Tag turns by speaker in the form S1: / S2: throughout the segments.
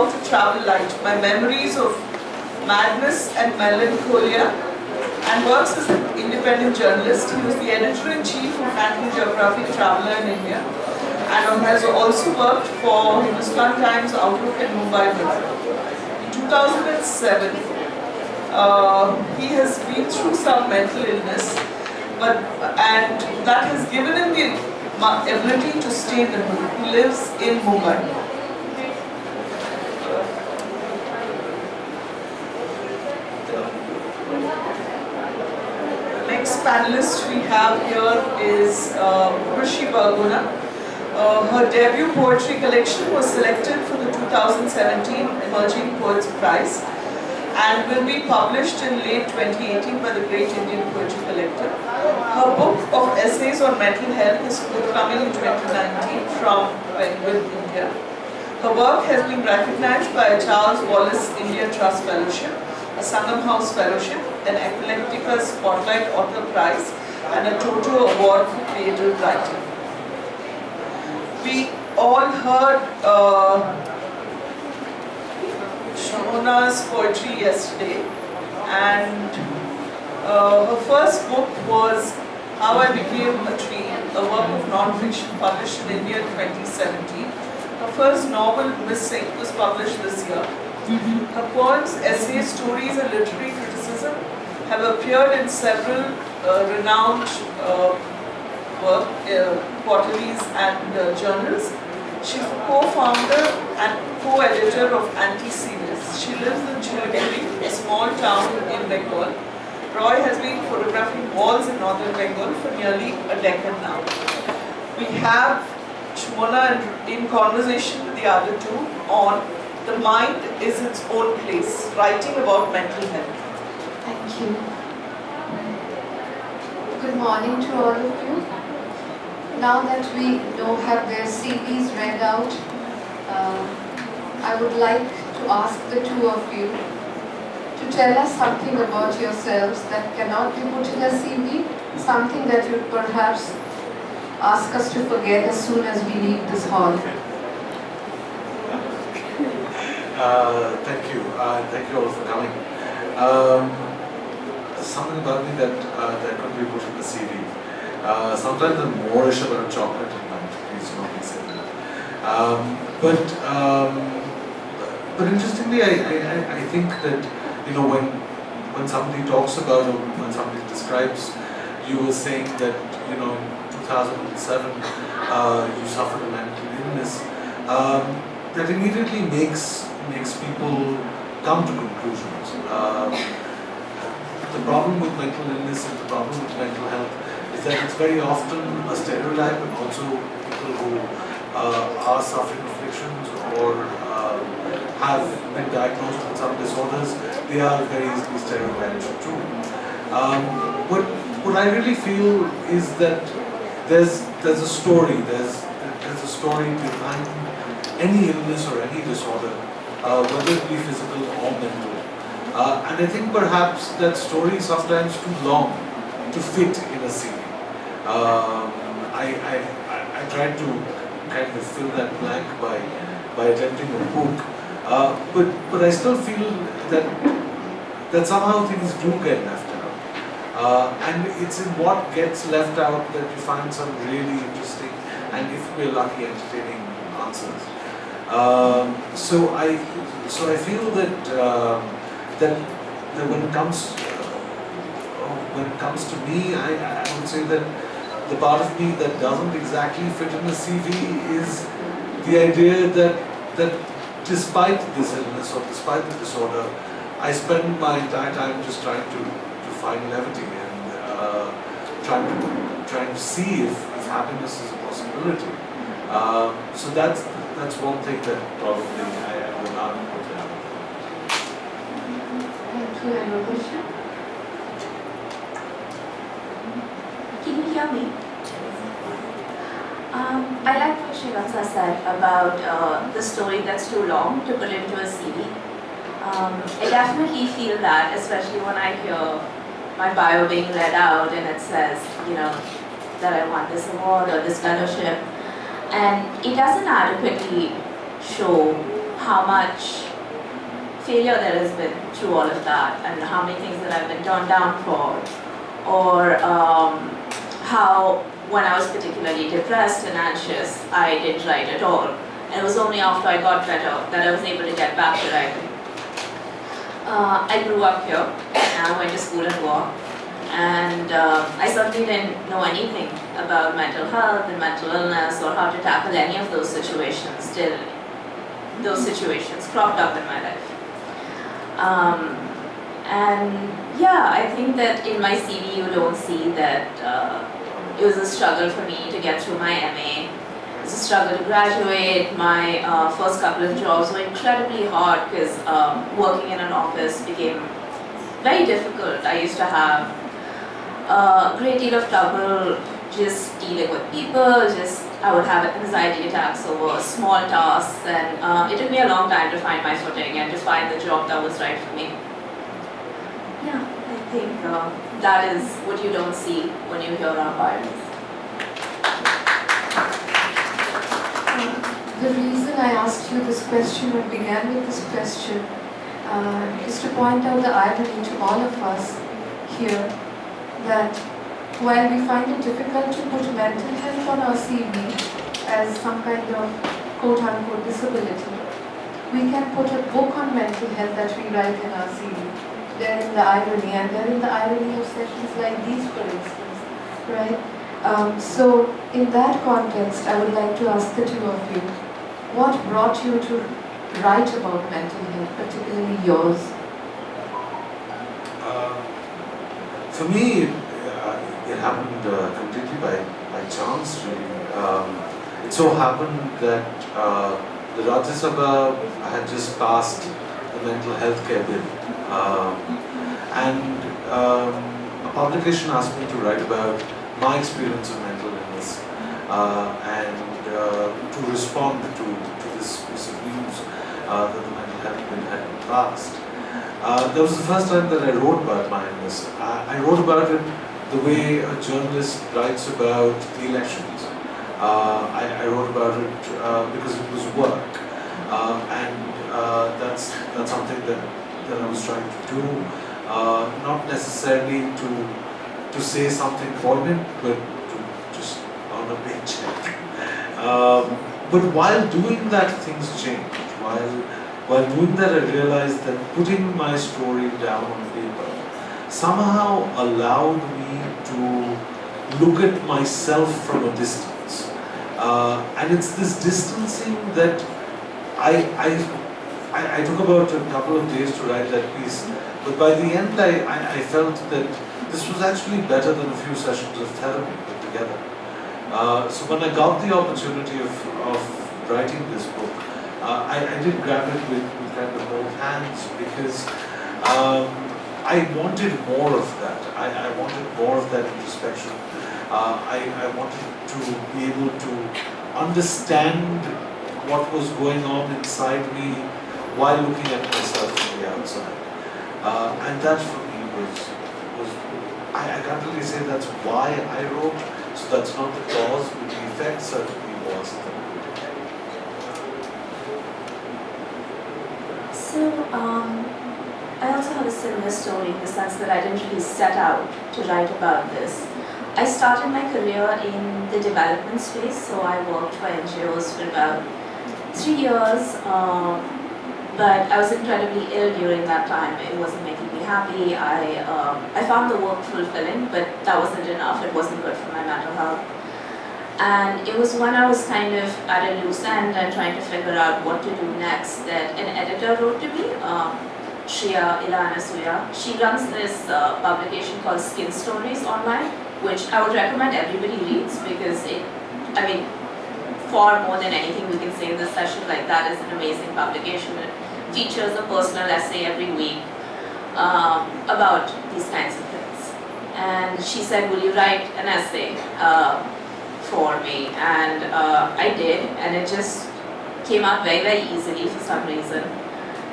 S1: how to travel light, my memories of madness and melancholia, and works as an independent journalist. He was the editor-in-chief of National Geographic Traveller in India, and has also worked for Hindustan Times, Outlook and Mumbai Mirror. In 2007, he has been through some mental illness, and that has given him the ability to stay in the hood. He lives in Mumbai. The next panelist we have here is Urvashi Bahuguna. Her debut poetry collection was selected for the 2017 Emerging Poets Prize and will be published in late 2018 by the Great Indian Poetry Collective. Her book of essays on mental health is forthcoming in 2019 from Penguin, India. Her work has been recognized by a Charles Wallace India Trust Fellowship, a Sangam House Fellowship, an Eclectica Spotlight Author Prize, and a Toto Award for Creative Writing. We all heard Sumuna's poetry yesterday, and her first book was How I Became a Tree, a work of non-fiction published in India in 2017. Her first novel, Missing, was published this year. Her poems, essays, stories and literary criticism have appeared in several renowned quarterlies and journals. She's the co-founder and co-editor of Anti-Series. She lives in Chilagiri, a small town in Bengal. Roy has been photographing walls in northern Bengal for nearly a decade now. We have Sumana in conversation with the other two on The Mind is Its Own Place, writing about mental health.
S2: Thank you. Good morning to all of you. Now that we have their CVs read out, I would like to ask the two of you to tell us something about yourselves that cannot be put in a CV, something that you perhaps ask us to forget as soon as we leave this hall.
S3: Thank you. Thank you all for coming. Something about me that couldn't be put in the CV. Sometimes I'm moreish about chocolate at night. Please don't be saying that. But interestingly, I think that when somebody talks about or when somebody describes, you were saying that in 2007 you suffered a mental illness. That immediately makes people come to conclusions. The problem with mental illness and the problem with mental health is that it's very often a stereotype, and also people who are suffering afflictions or have been diagnosed with some disorders, they are very easily stereotyped too. What I really feel is that there's a story. There's a story behind any illness or any disorder, whether it be physical or mental. And I think perhaps that story is sometimes too long to fit in a CV. I tried to kind of fill that blank by attempting a book, but I still feel that somehow things do get left out. And it's in what gets left out that you find some really interesting and, if we're lucky, entertaining answers. So I feel that when it comes to me, I would say that the part of me that doesn't exactly fit in the CV is the idea that despite this illness or despite the disorder, I spend my entire time just trying to find levity and trying to see if happiness is a possibility. So that's one thing that probably I would not put down.
S2: Thank you, Urvashi.
S4: Can you hear me? I like what Shreevatsa said about the story that's too long to put into a CV. I definitely feel that, especially when I hear my bio being read out and it says, that I won this award or this fellowship, and it doesn't adequately show how much failure there has been through all of that, and how many things that I've been turned down for, or how when I was particularly depressed and anxious, I didn't write at all. And it was only after I got better that I was able to get back to writing. I grew up here, and I went to school in Goa, and I certainly didn't know anything about mental health and mental illness or how to tackle any of those situations till those situations cropped up in my life. And yeah, I think that in my CV you don't see that it was a struggle for me to get through my MA. It was a struggle to graduate. My first couple of jobs were incredibly hard because working in an office became very difficult. I used to have a great deal of trouble just dealing with people. I would have anxiety attacks over small tasks, and it took me a long time to find my footing and to find the job that was right for me. Yeah, I think that is what you don't see when you hear our bios.
S2: The reason I asked you this question and began with this question is to point out the irony to all of us here that while we find it difficult to put mental health on our CV as some kind of quote-unquote disability, we can put a book on mental health that we write in our CV. Therein the irony, and therein the irony of sessions like these, for instance, right? So in that context, I would like to ask the two of you, what brought you to write about mental health, particularly yours?
S3: For me, it happened completely by chance, really. It so happened that the Rajya Sabha had just passed the mental health care bill, and a publication asked me to write about my experience of mental illness and to respond to this piece of news that the mental health bill had been passed. That was the first time that I wrote about my illness. I wrote about it the way a journalist writes about the elections. I wrote about it because it was work, and that's something that I was trying to do, not necessarily to say something poignant, but to just earn a paycheck. But while doing that, things changed. While doing that, I realized that putting my story down on paper somehow allowed me to look at myself from a distance. And it's this distancing that I took about a couple of days to write that piece, but by the end I felt that this was actually better than a few sessions of therapy put together. So when I got the opportunity of writing this book, I did grab it with kind of both hands because I wanted more of that. I wanted more of that introspection. I wanted to be able to understand what was going on inside me while looking at myself from the outside. And that for me was I can't really say that's why I wrote, so that's not the cause, but the effect certainly was that.
S4: So, I also have a similar story in the sense that I didn't really set out to write about this. I started my career in the development space, so I worked for NGOs for about 3 years, but I was incredibly ill during that time. It wasn't making me happy. I found the work fulfilling, but that wasn't enough. It wasn't good for my mental health. And it was when I was kind of at a loose end and trying to figure out what to do next that an editor wrote to me, Shreevatsa. She runs this publication called Skin Stories online, which I would recommend everybody reads because far more than anything we can say in this session, like that is an amazing publication. It features a personal essay every week about these kinds of things. And she said, will you write an essay for me? And I did, and it just came out very, very easily for some reason.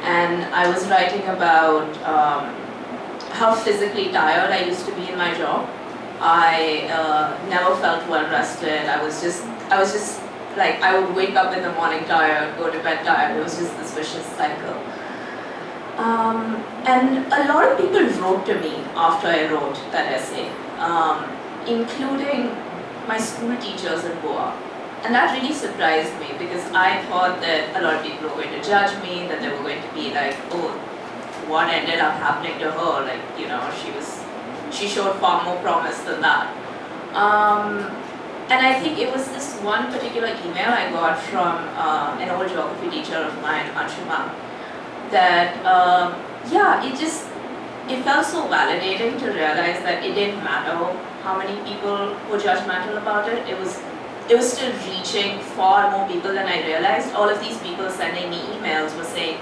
S4: And I was writing about how physically tired I used to be in my job. I never felt well rested. I was just like, I would wake up in the morning tired, go to bed tired. It was just this vicious cycle. And a lot of people wrote to me after I wrote that essay, including my school teachers in Goa. And that really surprised me because I thought that a lot of people were going to judge me, that they were going to be like, oh, what ended up happening to her? Like, you know, she showed far more promise than that. And I think it was this one particular email I got from an old geography teacher of mine, Anshuma, that, yeah, it felt so validating to realize that it didn't matter how many people were judgmental about it. It was still reaching far more people than I realized. All of these people sending me emails were saying,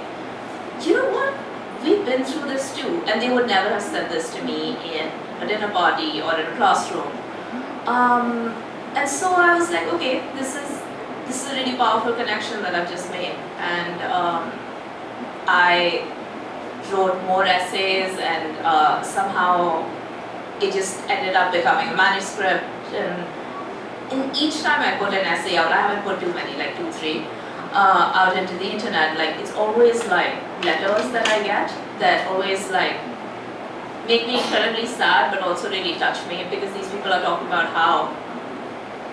S4: you know what, we've been through this too. And they would never have said this to me in a dinner party or in a classroom. And so I was like, okay, this is a really powerful connection that I've just made. And I wrote more essays, and somehow it just ended up becoming a manuscript. And each time I put an essay out, I haven't put too many, like 2, 3, out into the internet, like it's always like letters that I get that always like make me incredibly sad, but also really touch me, because these people are talking about how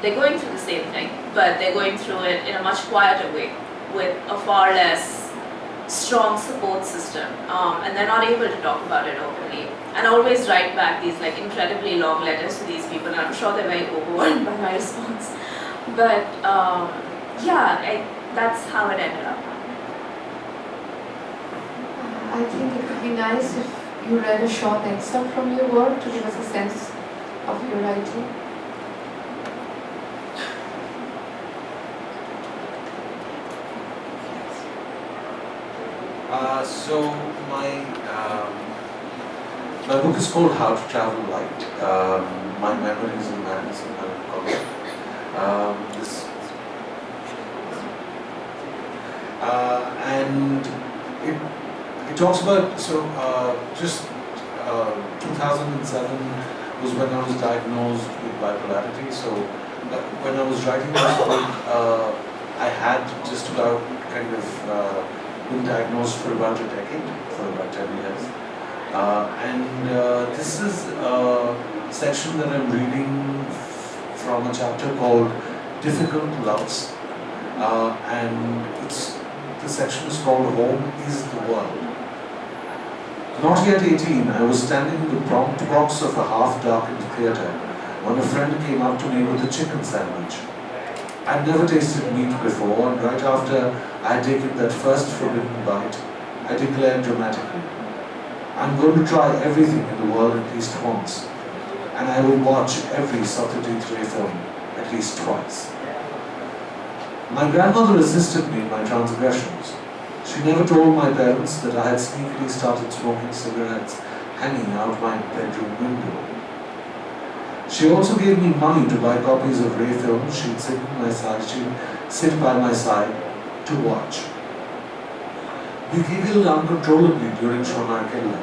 S4: they're going through the same thing, but they're going through it in a much quieter way, with a far less strong support system, and they're not able to talk about it openly. And I always write back these like incredibly long letters to these people, and I'm sure they're very overwhelmed by my response. But yeah, that's how it ended up.
S2: I think it would be nice if you read a short excerpt from your work to give us a sense of your writing.
S3: So my book is called How to Travel Light. My Memories and Madness in Melancholy. And it talks about, just 2007 was when I was diagnosed with bipolarity. So when I was writing this book, I had just about kind of been diagnosed for about a decade, for about 10 years. And this is a section that I'm reading from a chapter called Difficult Loves. And the section is called Home is the World. Not yet 18, I was standing in the prompt box of a half-darkened theatre when a friend came up to me with a chicken sandwich. I'd never tasted meat before, and right after I had taken that first forbidden bite, I declared dramatically, I'm going to try everything in the world at least once, and I will watch every Satyajit Ray film at least twice. My grandmother assisted me in my transgressions. She never told my parents that I had sneakily started smoking cigarettes hanging out my bedroom window. She also gave me money to buy copies of Ray films. She'd sit by my side to watch. We giggled uncontrollably during Shonar Kella.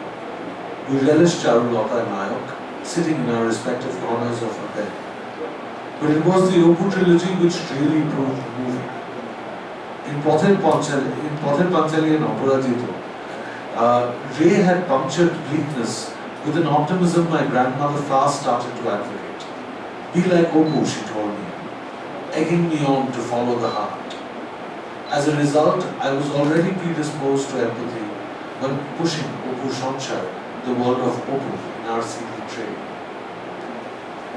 S3: We relished Charulata and Nayok, sitting in our respective corners of our bed. But it was the Opu trilogy which really proved moving. In Pother Panchali and Operadito, Ray had punctured bleakness with an optimism my grandmother fast started to advocate. Be like Opu, she told me, egging me on to follow the heart. As a result, I was already predisposed to empathy when pushing Opu Shanchar, the world of Opu, in our CD trade.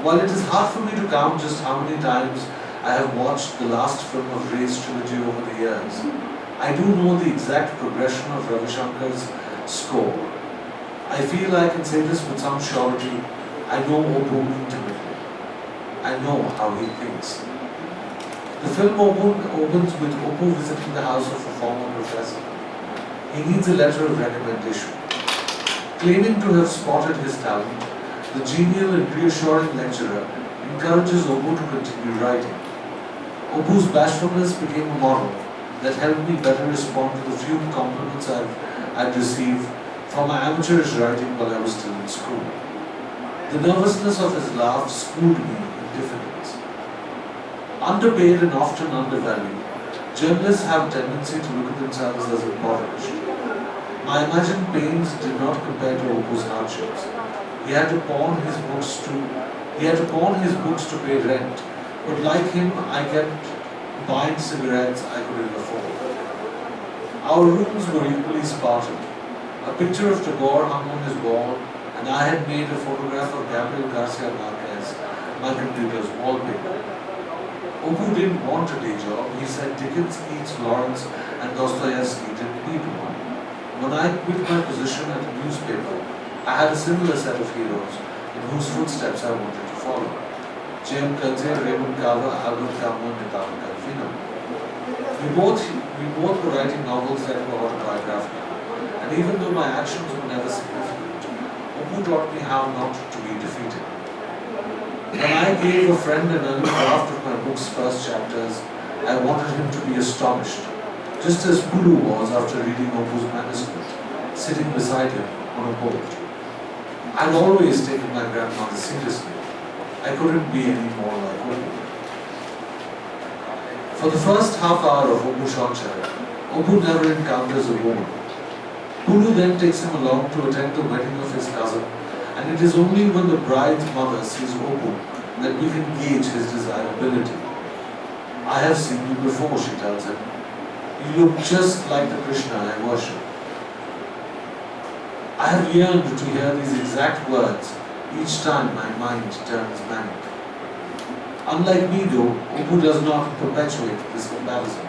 S3: While it is hard for me to count just how many times I have watched the last film of Ray's trilogy over the years, I do know the exact progression of Ravi Shankar's score. I feel I can say this with some surety. I know Opu intimately. I know how he thinks. The film opens with Opu visiting the house of a former professor. He needs a letter of recommendation. Claiming to have spotted his talent, the genial and reassuring lecturer encourages Opu to continue writing. Opu's bashfulness became a model that helped me better respond to the few compliments I'd received from my amateurish writing while I was still in school. The nervousness of his laugh schooled me in diffidence. Underpaid and often undervalued, Journalists have a tendency to look at themselves as impoverished. My imagined pains did not compare to Opu's hardships. He had to pawn his books to pay rent, but like him, I kept buying cigarettes I couldn't afford. Our rooms were equally Spartan. A picture of Tagore hung on his wall, and I had made a photograph of Gabriel Garcia Marquez, my computer's wallpaper. Opu didn't want a day job. He said Dickens, Keats, Lawrence, and Dostoevsky didn't need one. When I quit my position at a newspaper, I had a similar set of heroes in whose footsteps I wanted to follow. J.M. Kadzia, Raymond Carver, Albert Camus, and Italo Calvino. We both were writing novels that were autobiographical, and even though my actions were never significant, Opu taught me how not to be defeated. When I gave a friend an early draft of my book's first chapters, I wanted him to be astonished, just as Pulu was after reading Opu's manuscript, sitting beside him on a boat. I'd always taken my grandmother seriously. I couldn't be any more like Opu. For the first half hour of Opu Shonchai, Opu never encounters a woman. Pulu then takes him along to attend the wedding of his cousin, and it is only when the bride's mother sees Opu that we can gauge his desirability. I have seen you before, she tells him. You look just like the Krishna I worship. I have yearned to hear these exact words each time my mind turns manic. Unlike me though, Opu does not perpetuate this comparison.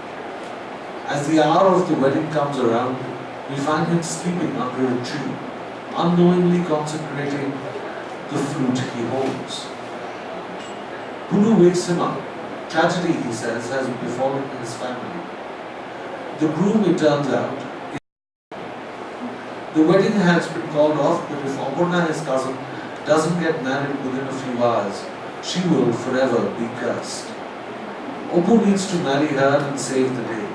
S3: As the hour of the wedding comes around, we find him sleeping under a tree, unknowingly consecrating the flute he holds. Pulu wakes him up. Tragedy, he says, has befallen his family. The groom, it turns out, the wedding has been called off, but if Apurna, his cousin, doesn't get married within a few hours, she will forever be cursed. Opu needs to marry her and save the day.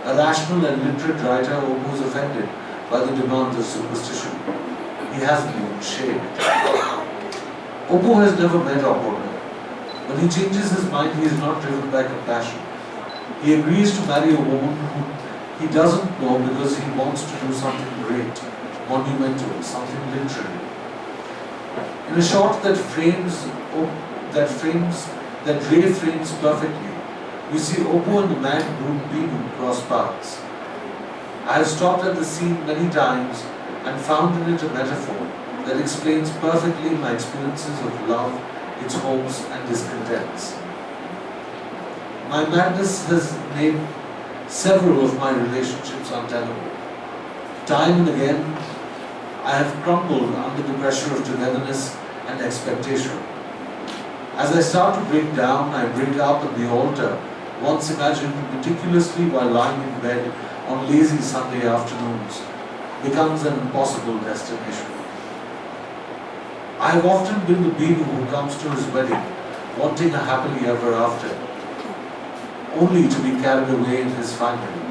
S3: A rational and literate writer, Opu is offended by the demands of superstition. He hasn't even shaved. Opu has never met Apurna. When he changes his mind, he is not driven by compassion. He agrees to marry a woman who he doesn't know because he wants to do something great, monumental, something literary. In a shot that Ray frames perfectly, we see Opu and the man groom Binu cross paths. I have stopped at the scene many times and found in it a metaphor that explains perfectly my experiences of love, its hopes and discontents. My madness has made several of my relationships untenable. Time and again, I have crumbled under the pressure of togetherness and expectation. As I start to break down, I break up at the altar, once imagined meticulously while lying in bed on lazy Sunday afternoons, becomes an impossible destination. I have often been the Binu who comes to his wedding, wanting a happily ever after, only to be carried away in his finery.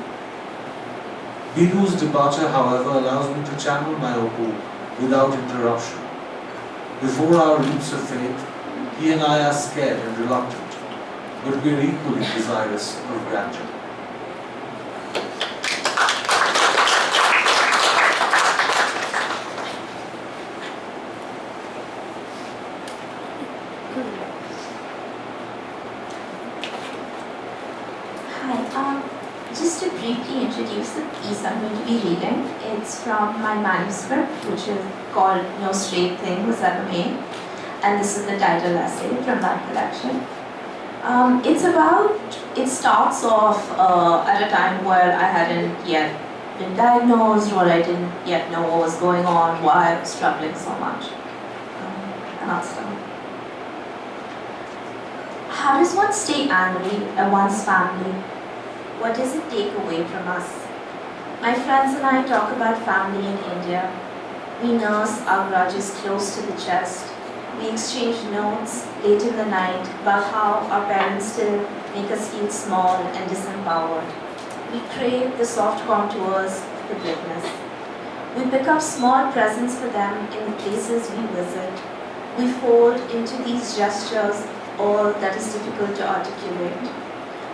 S3: Binu's departure, however, allows me to channel my Opu without interruption. Before our leaps of faith, he and I are scared and reluctant, but we are equally desirous of grandeur.
S4: Hi, just to briefly introduce the piece I'm going to be reading, it's from my manuscript, which is called No Straight Thing Was Ever Made, and this is the title essay from that collection. It starts off at a time where I hadn't yet been diagnosed, or I didn't yet know what was going on, why I was struggling so much. And I'll start. How does one stay angry at one's family? What does it take away from us? My friends and I talk about family in India. We nurse our grudges close to the chest. We exchange notes late in the night about how our parents still make us feel small and disempowered. We crave the soft contours of the goodness. We pick up small presents for them in the places we visit. We fold into these gestures all that is difficult to articulate.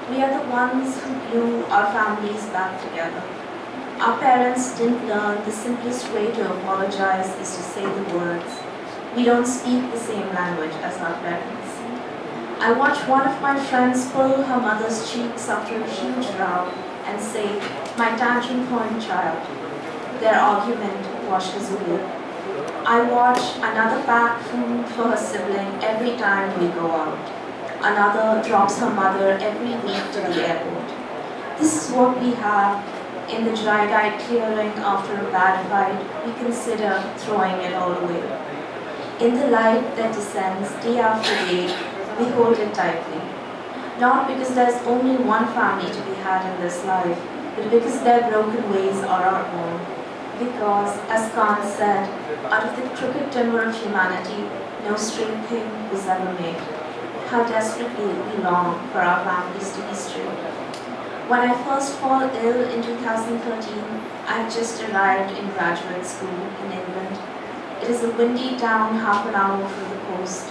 S4: We are the ones who glue our families back together. Our parents didn't learn the simplest way to apologize is to say the words. We don't speak the same language as our parents. I watched one of my friends pull her mother's cheeks after a huge row and say, "My tantrum point child." Their argument washes away. I watch another pack food for her sibling every time we go out. Another drops her mother every week to the airport. This is what we have in the dry-eyed clearing after a bad fight. We consider throwing it all away. In the light that descends day after day, we hold it tightly. Not because there's only one family to be had in this life, but because their broken ways are our own. Because, as Kant said, out of the crooked timber of humanity, no straight thing was ever made. How desperately we long for our families to be straight. When I first fall ill in 2013, I had just arrived in graduate school in England. It is a windy town half an hour from the coast.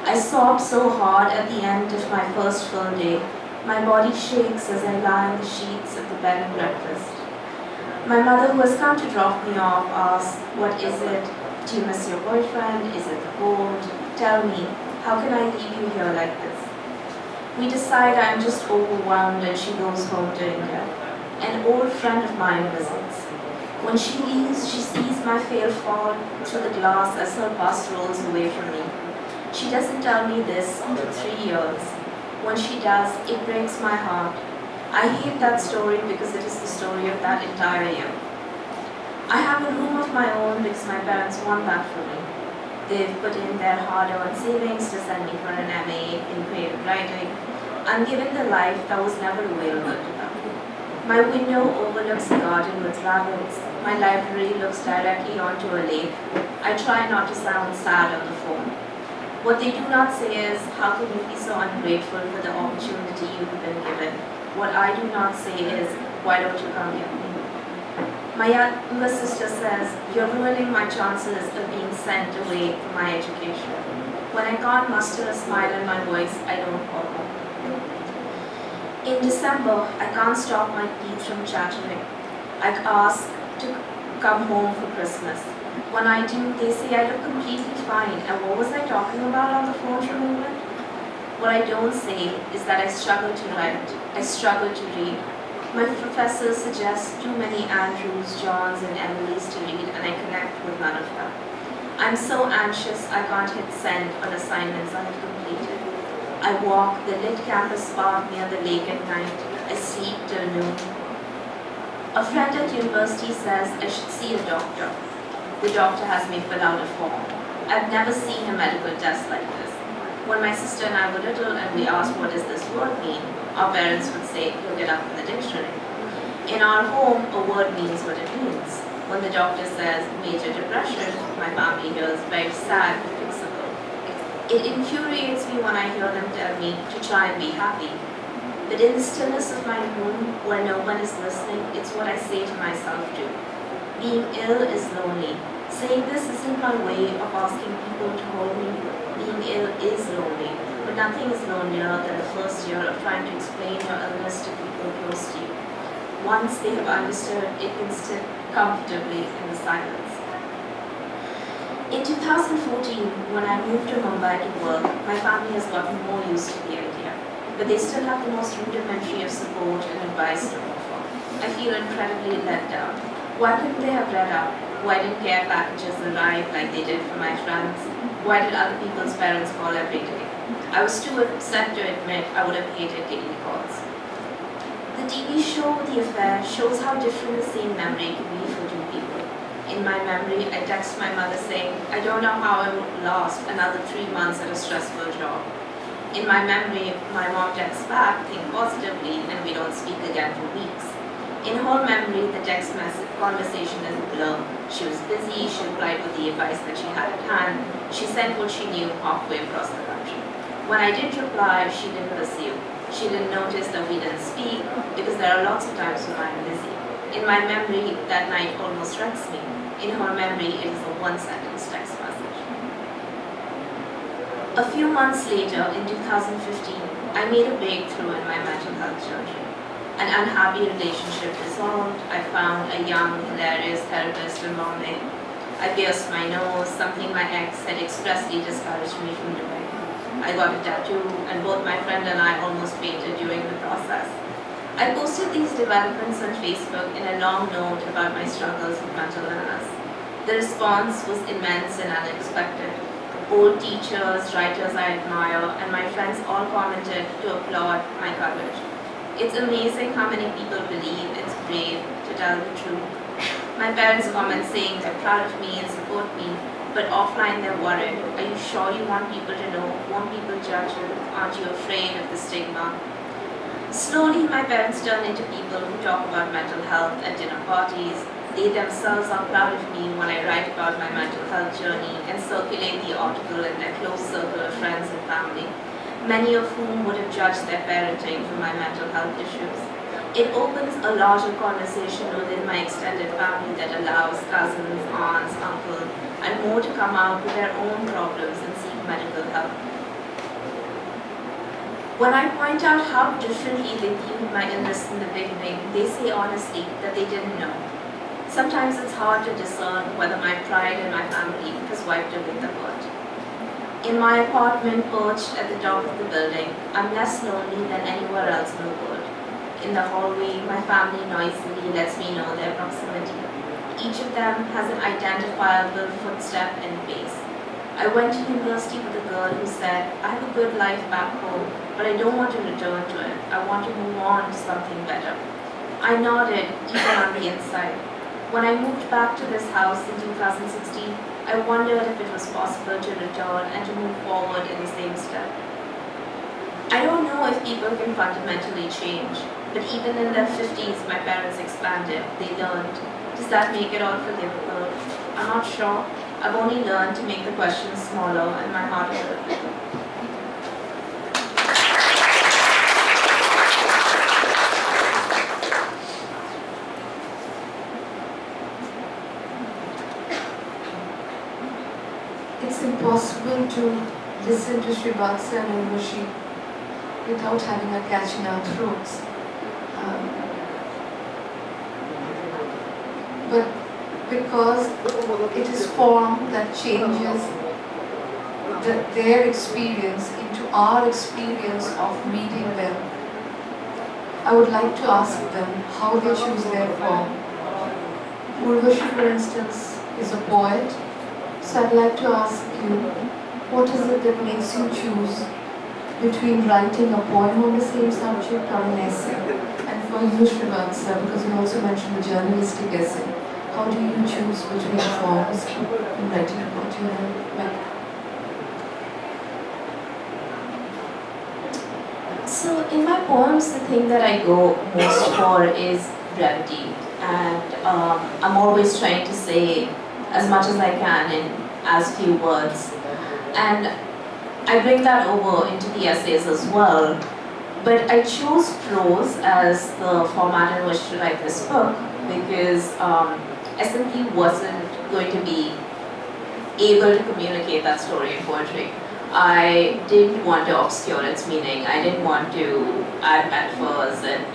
S4: I sobbed so hard at the end of my first full day. My body shakes as I lie in the sheets of the bed and breakfast. My mother, who has come to drop me off, asks, "What is it? Do you miss your boyfriend? Is it the cold? Tell me, how can I leave you here like this?" We decide I'm just overwhelmed and she goes home to India. An old friend of mine visits. When she leaves, she sees my face fall through the glass as her bus rolls away from me. She doesn't tell me this for 3 years. When she does, it breaks my heart. I hate that story because it is the story of that entire year. I have a room of my own because my parents want that for me. They've put in their hard-earned savings to send me for an MA in creative writing. I'm given the life that was never available to them. My window overlooks a garden with rabbits. My library looks directly onto a lake. I try not to sound sad on the phone. What they do not say is, "How can you be so ungrateful for the opportunity you have been given?" What I do not say is, "Why don't you come get me?" My younger sister says, "You're ruining my chances of being sent away for my education." When I can't muster a smile in my voice, I don't call home. In December, I can't stop my teeth from chattering. I ask to come home for Christmas. When I do, they say I look completely fine, and what was I talking about on the phone from England? What I don't say is that I struggle to write, I struggle to read. My professors suggest too many Andrews, Johns, and Emilys to read, and I connect with none of them. I'm so anxious I can't hit send on assignments I have completed. I walk the lit campus park near the lake at night. I sleep till noon. A friend at university says I should see a doctor. The doctor has me fill out a form. I've never seen a medical test like this. When my sister and I were little and we asked what does this word mean, our parents would say, "Look it up in the dictionary." In our home, a word means what it means. When the doctor says major depression, my family hears very sad, fixable. It infuriates me when I hear them tell me to try and be happy. But in the stillness of my room, where no one is listening, it's what I say to myself too. Being ill is lonely. Saying this isn't my way of asking people to hold me. Being ill is lonely, but nothing is lonelier than the first year of trying to explain your illness to people close to you. Once they have understood, it can sit comfortably in the silence. In 2014, when I moved to Mumbai to work, my family has gotten more used to the idea, but they still have the most rudimentary of support and advice to offer. I feel incredibly let down. Why couldn't they have read up? Why didn't care packages arrive like they did for my friends? Why did other people's parents call every day? I was too upset to admit I would have hated daily calls. The TV show The Affair shows how different the same memory can be for two people. In my memory, I text my mother saying, "I don't know how I would last another 3 months at a stressful job." In my memory, my mom texts back, "Think positively," and we don't speak again for weeks. In her memory, the text message conversation is a blur. She was busy, she replied with the advice that she had at hand. She sent what she knew halfway across the country. When I did reply, she didn't pursue. She didn't notice that we didn't speak because there are lots of times when I'm busy. In my memory, that night almost wrecks me. In her memory, it is a one-sentence text message. A few months later, in 2015, I made a breakthrough in my mental health journey. An unhappy relationship dissolved. I found a young, hilarious therapist in Bombay. I pierced my nose, something my ex had expressly discouraged me from doing. I got a tattoo, and both my friend and I almost fainted during the process. I posted these developments on Facebook in a long note about my struggles with mental illness. The response was immense and unexpected. Old teachers, writers I admire, and my friends all commented to applaud my courage. It's amazing how many people believe it's brave to tell the truth. My parents comment saying they're proud of me and support me, but offline they're worried. Are you sure you want people to know? Won't people judge you? Aren't you afraid of the stigma? Slowly, my parents turn into people who talk about mental health at dinner parties. They themselves are proud of me when I write about my mental health journey and circulate the article in their close circle of friends and family, many of whom would have judged their parenting for my mental health issues. It opens a larger conversation within my extended family that allows cousins, aunts, uncles, and more to come out with their own problems and seek medical help. When I point out how differently they viewed my illness in the beginning, they say honestly that they didn't know. Sometimes it's hard to discern whether my pride in my family was wiped away with the hurt. In my apartment perched at the top of the building, I'm less lonely than anywhere else in the world. In the hallway, my family noisily lets me know their proximity. Each of them has an identifiable footstep and face. I went to university with a girl who said, I have a good life back home, but I don't want to return to it. I want to move on to something better. I nodded, even on the inside. When I moved back to this house in 2016, I wondered if it was possible to return and to move forward in the same step. I don't know if people can fundamentally change, but even in their 50s, my parents expanded, they learned. Does that make it all forgivable? I'm not sure. I've only learned to make the questions smaller and my heart a little bigger.
S2: It's impossible to listen to Shreevatsa and Urvashi without having a catch in our throats. But because it is form that changes their experience into our experience of meeting them, I would like to ask them how they choose their form. Urvashi, for instance, is a poet. So I'd like to ask you, what is it that makes you choose between writing a poem on the same subject or an essay? And for you, Shreevatsa, because you also mentioned the journalistic essay, how do you choose between forms in writing about your life?
S4: So in my poems, the thing that I go most for is brevity. And I'm always trying to say as much as I can in as few words. And I bring that over into the essays as well. But I chose prose as the format in which to write this book because I simply wasn't going to be able to communicate that story in poetry. I didn't want to obscure its meaning. I didn't want to add metaphors, and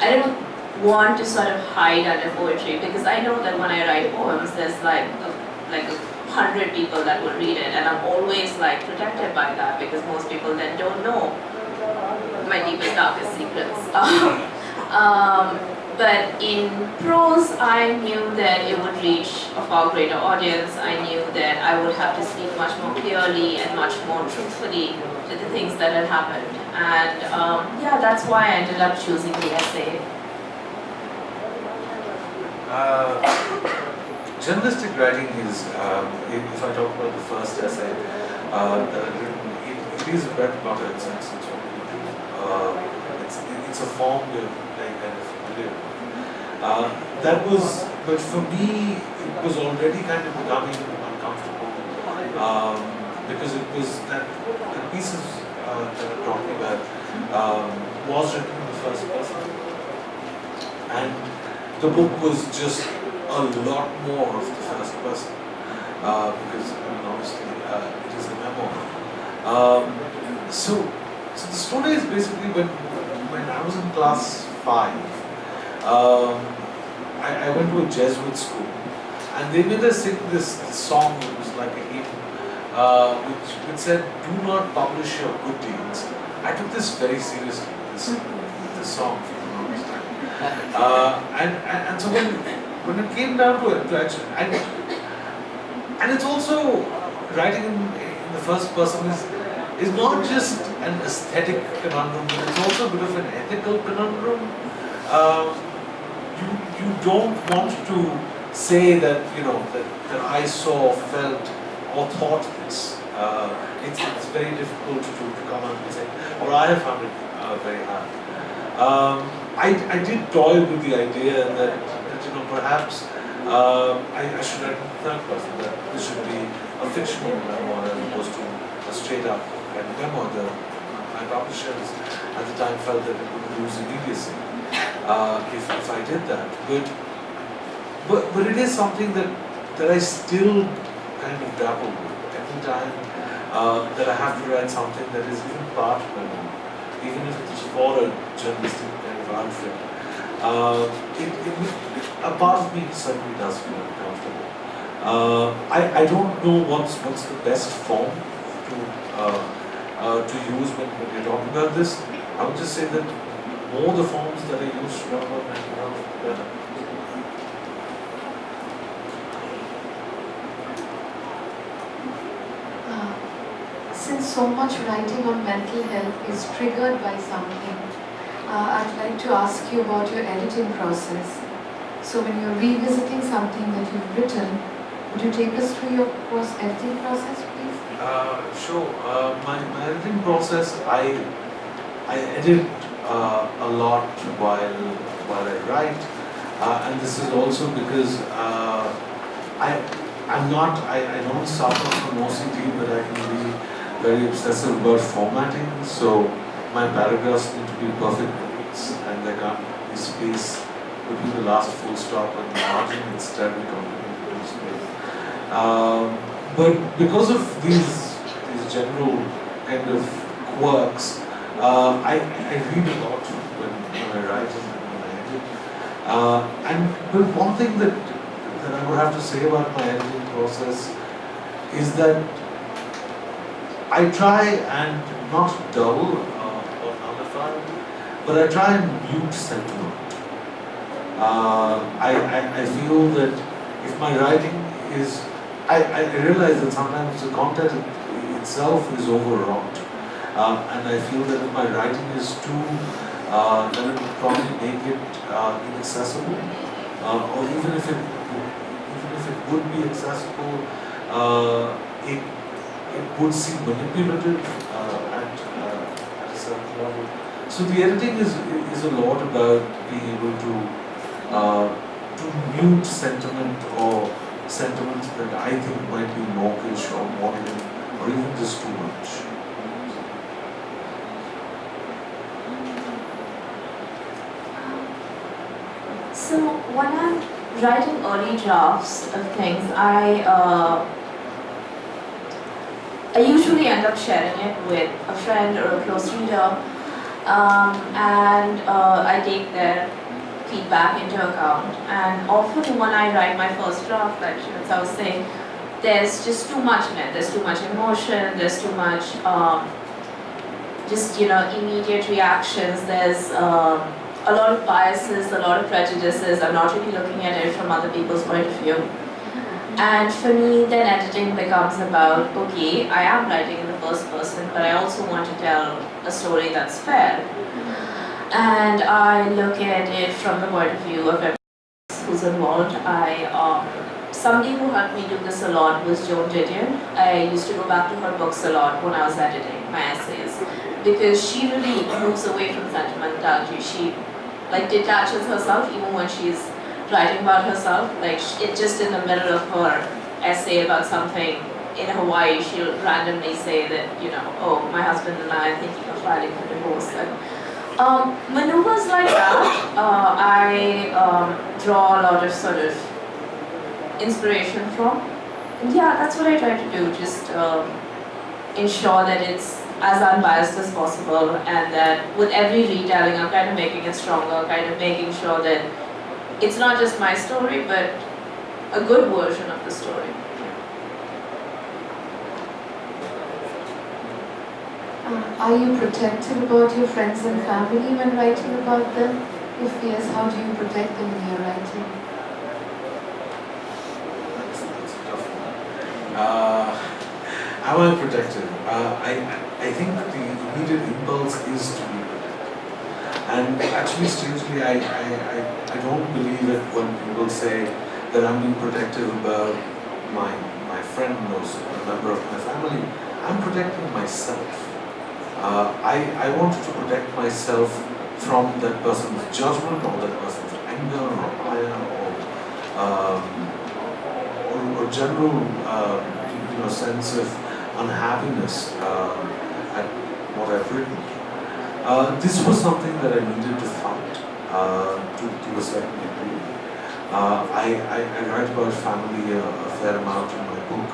S4: I didn't want to sort of hide under poetry because I know that when I write poems, there's like 100 people that will read it, and I'm always like protected by that because most people then don't know my deepest, darkest secrets. But in prose, I knew that it would reach a far greater audience. I knew that I would have to speak much more clearly and much more truthfully to the things that had happened. And yeah, that's why I ended up choosing the essay.
S3: Journalistic writing is, if I talk about the first essay that I've written, it is a bread and butter in sense. It's a form we're very kind of familiar with. That was, but for me, it was already kind of becoming uncomfortable because it was that the pieces that I'm talking about was written in the first person, and the book was just a lot more of the first person because I mean, obviously it is a memoir. So So the story is basically when I was in class 5, I went to a Jesuit school, and they made us sing this song. It was like a hymn, which said, "Do not publish your good deeds." I took this very seriously. This song, if you don't understand. And so when it came down to it, actually, and it's also writing in the first person is not just an aesthetic conundrum, but it's also a bit of an ethical conundrum. You don't want to say that that I saw, felt, or thought this. It's very difficult to come out and say, or I have found it very hard. I did toy with the idea that perhaps I should write in the third person, that this should be a fictional memoir as opposed to a straight up memoir. My publishers at the time felt that it would lose immediacy if I did that. But it is something that I still kind of grapple with every time that I have to write something that is even part memoir, even if it's for a journalistic kind of outfit. A part of me certainly does feel uncomfortable. I don't know what's the best form to use when you're talking about this. I would just say that more the forms that I use to talk about mental health, the better.
S2: Since so much writing on mental health is triggered by something, I'd like to ask you about your editing process. So when you're revisiting something that you've written, would you take us through your editing process, please?
S3: Sure. My editing process, I edit a lot while I write, and this is also because I don't suffer from OCD, but I can be very obsessive about formatting. So my paragraphs need to be perfect notes, and there can't be space between the last full stop and the margin. It's terribly complicated to explain. But because of these general kind of quirks, I read a lot when I write and when I edit. But one thing that I would have to say about my editing process is that I try and not dull or nullify, but I try and mute sentiment. I feel that if my writing is, I realize that sometimes the content itself is overwrought, and I feel that if my writing is too, then it would probably make it inaccessible, or even if it would be accessible, it would seem manipulative at a certain level. So the editing is a lot about being able to mute sentiment or sentiments that I think might be mawkish or maudlin or even just too much.
S4: So when I'm writing early drafts of things, I usually end up sharing it with a friend or a close reader, and I take their feedback into account. And often when I write my first draft, like Shreevatsa was saying, there's just too much in it. There's too much emotion. There's too much just immediate reactions. There's a lot of biases, a lot of prejudices. I'm not really looking at it from other people's point of view. And for me, then editing becomes about, okay, I am writing in the first person, but I also want to tell a story that's fair. And I look at it from the point of view of everyone who's involved. Somebody who helped me do this a lot was Joan Didion. I used to go back to her books a lot when I was editing my essays, because she really moves away from sentimentality. She detaches herself even when she's writing about herself. It just in the middle of her essay about something in Hawaii, she'll randomly say that, oh, my husband and I are thinking of filing for divorce. And maneuvers like that, I draw a lot of sort of inspiration from. And yeah, that's what I try to do, just ensure that it's as unbiased as possible, and that with every retelling I'm kind of making it stronger, kind of making sure that it's not just my story, but a good version of the story.
S2: Are you protective about your friends and family when writing about them? If yes, how do you protect them in your writing?
S3: That's a tough one. Am I protective? I think the immediate impulse is to be protective. And actually, strangely, I don't believe it when people say that I'm being protective about my friend or a member of my family. I'm protecting myself. I wanted to protect myself from that person's judgment or that person's anger or ire or general sense of unhappiness at what I've written. This was something that I needed to fight to a certain degree. I write about family a fair amount in my book,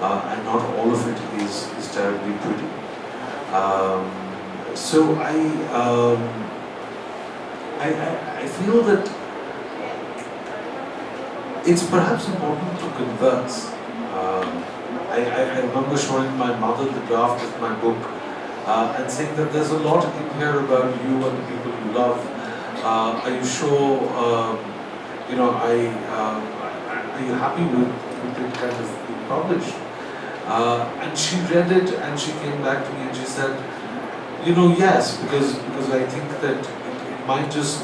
S3: and not all of it is terribly pretty. So I feel that it's perhaps important to converse. I remember showing my mother the draft of my book and saying that there's a lot in here about you and the people you love. Are you sure? Are you happy with it kind of being published? And she read it and she came back to me and she said, yes, because I think that it might just,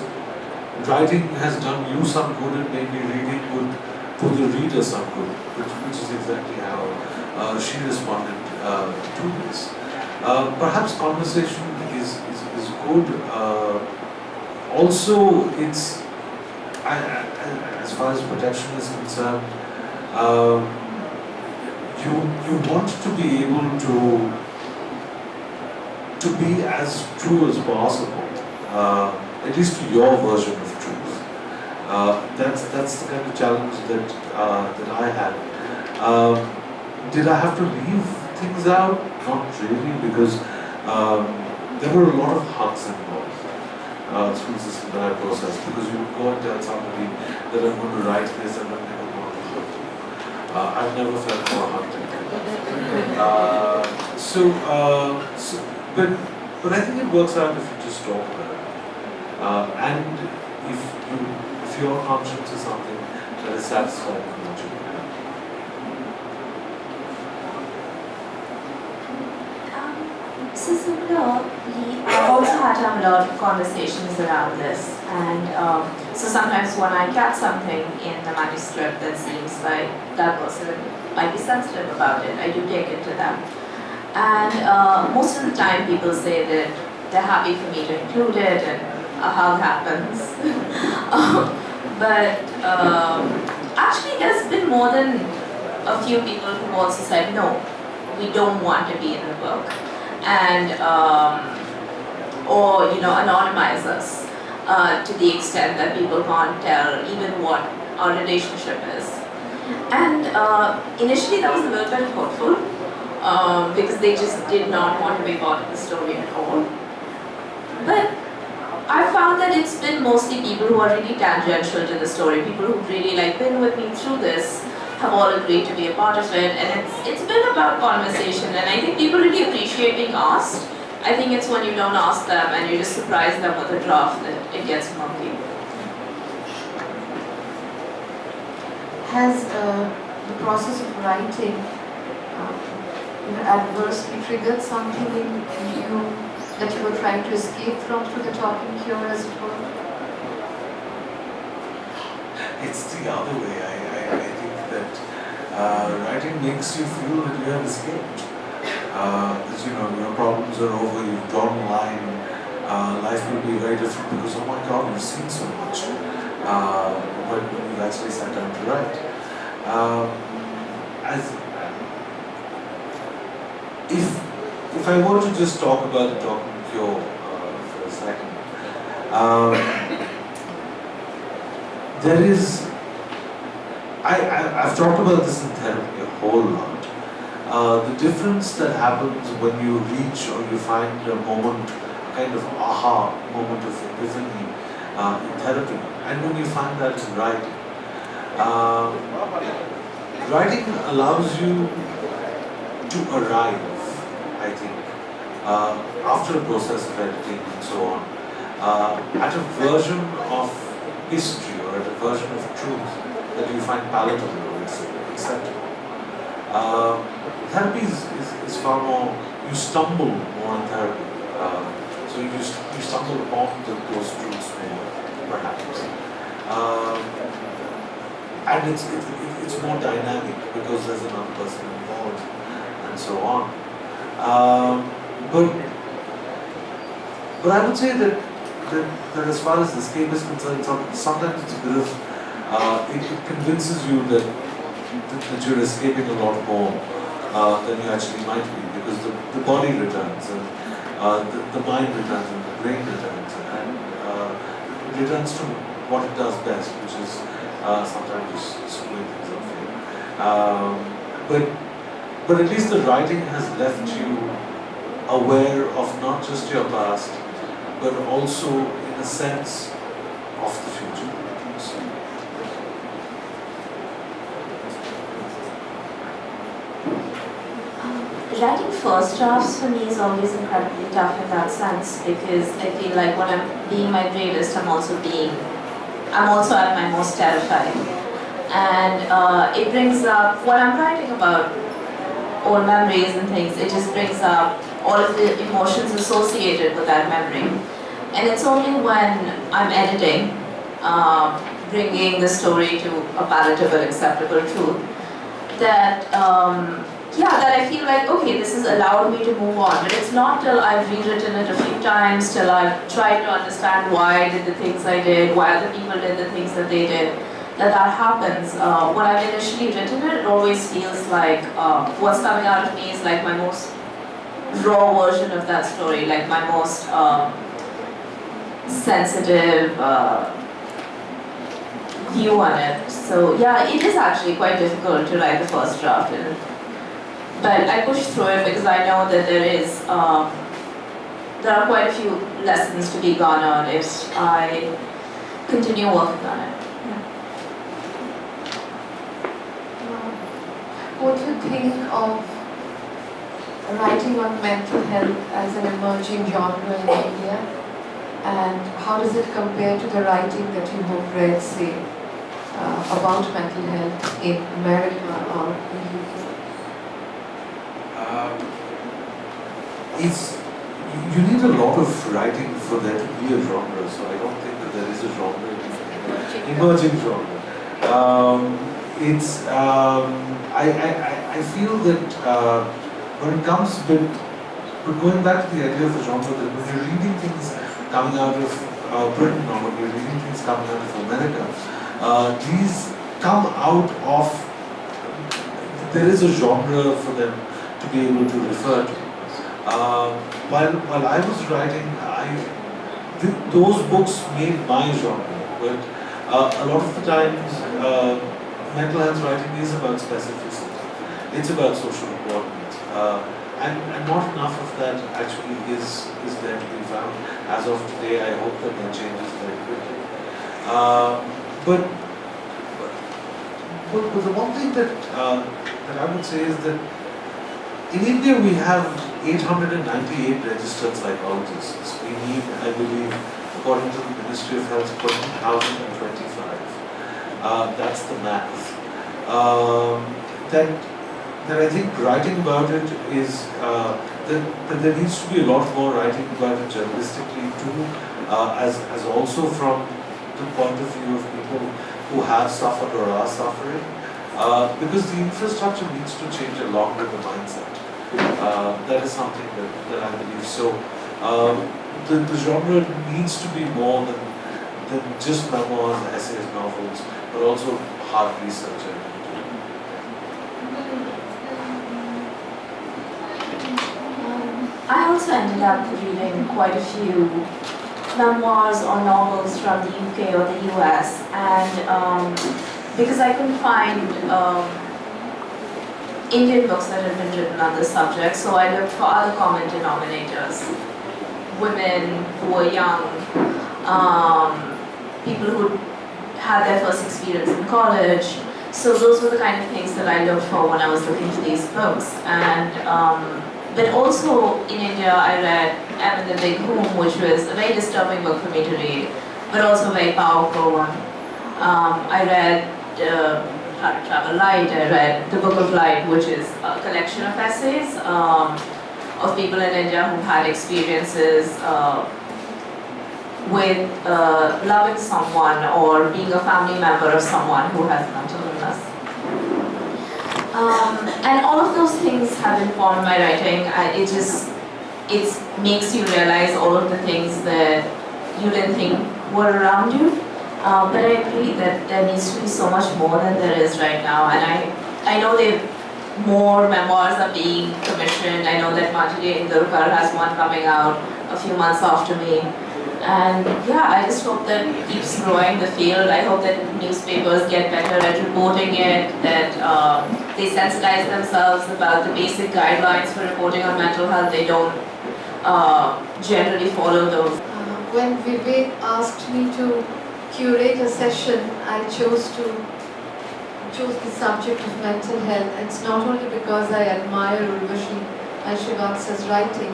S3: writing has done you some good and maybe reading would do the reader some good, which is exactly how she responded to this. Perhaps conversation is good. Also, it's, as far as protection is concerned, you want to be able to be as true as possible, at least to your version of truth. That's the kind of challenge that I had. Did I have to leave things out? Not really, because there were a lot of hugs involved through this entire process. Because you would go and tell somebody that I'm going to write this and then they would want to hug you. I've never felt more hugged. But I think it works out if you just talk about it. And if your conscience is something that is satisfied with what you do.
S4: So similarly, I've also had to have a lot of conversations around this, and so sometimes when I catch something in the manuscript that seems like that person might be sensitive about it, I do take it to them. And most of the time people say that they're happy for me to include it and a hug happens. But actually there's been more than a few people who also said, no, we don't want to be in the book. And or anonymize us to the extent that people can't tell even what our relationship is. And initially that was a little bit hurtful because they just did not want to be part of the story at all. But I found that it's been mostly people who are really tangential to the story, people who've really been with me through this, have all agreed to be a part of it, and it's been about conversation, and I think people really appreciate being asked. I think it's when you don't ask them and you just surprise them with a draft that it gets murky.
S2: Has the process of writing adversely triggered something in you that you were trying to escape from through the talking cure, as it were?
S3: It's the other way. I think that writing makes you feel that you have escaped. That your problems are over, you've drawn a line, life will be very different because, oh my God, you've seen so much. When you've actually sat down to write. If I were to just talk about the talking cure for a second, there is, I've talked about this in therapy a whole lot. The difference that happens when you reach or you find a moment, kind of aha moment of epiphany in therapy, and when you find that in writing. Writing allows you to arrive, I think, after a process of editing and so on, at a version of history or at a version of truth that you find palatable or acceptable. Therapy is far more, you stumble more in therapy. So you stumble upon those truths more, perhaps. And it's more dynamic because there's another person involved and so on. But I would say that as far as escape is concerned, sometimes it's a bit of, it convinces you that you're escaping a lot more than you actually might be, because the body returns and the mind returns and the brain returns and it returns to what it does best, which is sometimes just screwing things up for you. But at least the writing has left you aware of not just your past, but also in a sense of the future. So,
S4: writing first drafts for me is always incredibly tough in that sense, because I feel like when I'm being my bravest, I'm also at my most terrified. And it brings up, when I'm writing about old memories and things, it just brings up all of the emotions associated with that memory. And it's only when I'm editing, bringing the story to a palatable, acceptable truth, that that I feel like, okay, this has allowed me to move on. But it's not till I've rewritten it a few times, till I've tried to understand why I did the things I did, why other people did the things that they did, that happens. When I've initially written it, it always feels like what's coming out of me is like my most raw version of that story, like my most sensitive view on it. So yeah, it is actually quite difficult to write the first draft. But I push through it because I know that there are quite a few lessons to be garnered if I continue working on it.
S2: What do you think of writing on mental health as an emerging genre in India? And how does it compare to the writing that you have read, say, about mental health in America or in the UK?
S3: You need a lot of writing for there to be a genre, so I don't think that there is a genre, emerging genre. I feel that when it comes but going back to the idea of a genre, that when you're reading things coming out of Britain or when you're reading things coming out of America, these come out of, there is a genre for them to be able to refer to. While I was writing, those books made my genre, but a lot of the times mental health writing is about specificity. It's about social importance, and not enough of that actually is there to be found. As of today, I hope that changes very quickly. But the one thing that I would say is that in India we have 898 registered psychologists. We need, I believe, according to the Ministry of Health, 20,025. That's the math. That I think writing about it is, that there needs to be a lot more writing about it journalistically too, as also from the point of view of people who have suffered or are suffering, because the infrastructure needs to change along with the mindset. That is something that I believe. So the genre needs to be more than just memoirs, essays, novels, but also hard research.
S4: I also ended up reading quite a few memoirs or novels from the UK or the US, and because I couldn't find Indian books that had been written on this subject, so I looked for other common denominators. Women who were young, people who had their first experience in college. So those were the kind of things that I looked for when I was looking for these books. And but also in India, I read M in the Big Room, which was a very disturbing book for me to read, but also a very powerful one. I read How to Travel Light. I read The Book of Light, which is a collection of essays of people in India who had experiences with loving someone or being a family member of someone who has mental illness. And all of those things have informed my writing. It makes you realize all of the things that you didn't think were around you. But I agree that there needs to be so much more than there is right now. And I know more memoirs are being commissioned. I know that Manjari Indurkar has one coming out a few months after me. And yeah, I just hope that it keeps growing the field. I hope that newspapers get better at reporting it, that they sensitize themselves about the basic guidelines for reporting on mental health. They don't generally follow those.
S2: When Vivek asked me to curate a session, I chose the subject of mental health. It's not only because I admire Urvashi and Shreevatsa's writing,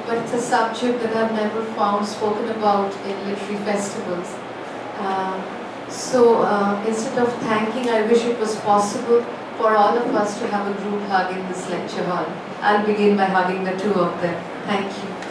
S2: but it's a subject that I've never found spoken about in literary festivals. So instead of thanking, I wish it was possible for all of us to have a group hug in this lecture hall. I'll begin by hugging the two of them. Thank you.